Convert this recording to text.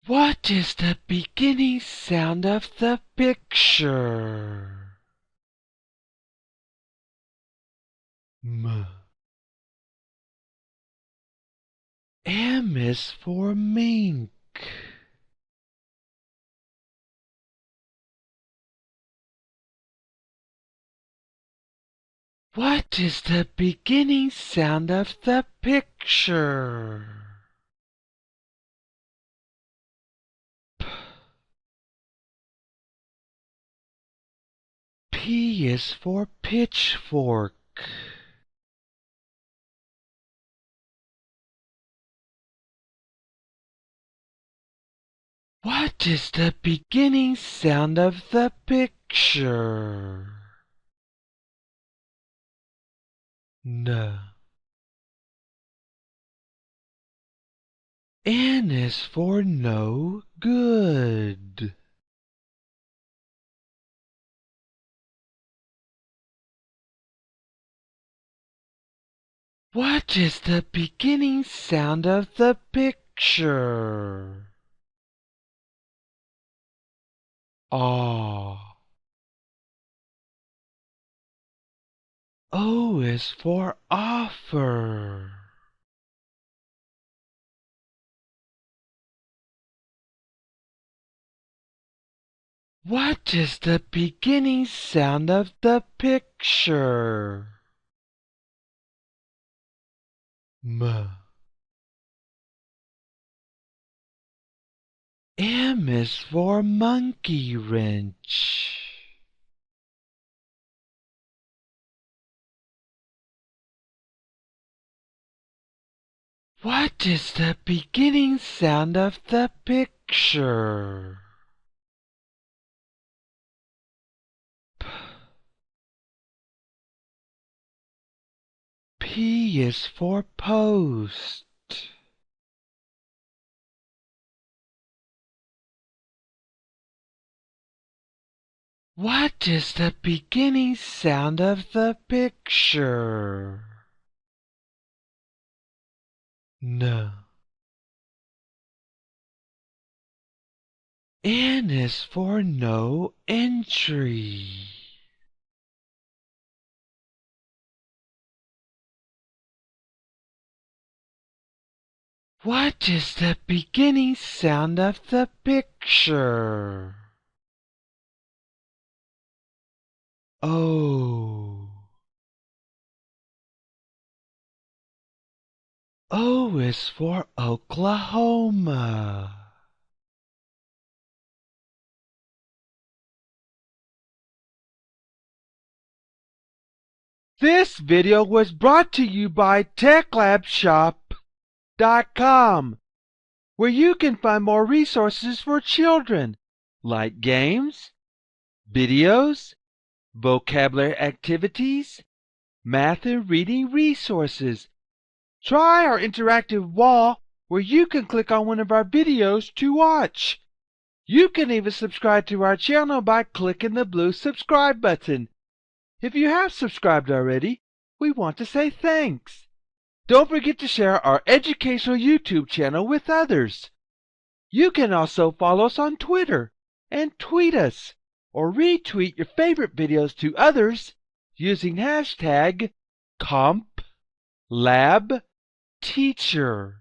What is the beginning sound of the picture? M. M is for mink. What is the beginning sound of the picture? P. P is for pitchfork. What is the beginning sound of the picture? N. N is for no good. What is the beginning sound of the picture? Aw. O is for offer. What is the beginning sound of the picture? M. M is for monkey wrench. What is the beginning sound of the picture? P. P is for post. What is the beginning sound of the picture? N. N is for no entry. What is the beginning sound of the picture? O. O is for Oklahoma. This video was brought to you by TechLabShop.com, where you can find more resources for children, like games, videos, vocabulary activities, math and reading resources. Try our interactive wall where you can click on one of our videos to watch. You can even subscribe to our channel by clicking the blue subscribe button. If you have subscribed already, we want to say thanks. Don't forget to share our educational YouTube channel with others. You can also follow us on Twitter and tweet us or retweet your favorite videos to others using hashtag #CompLabTeacher.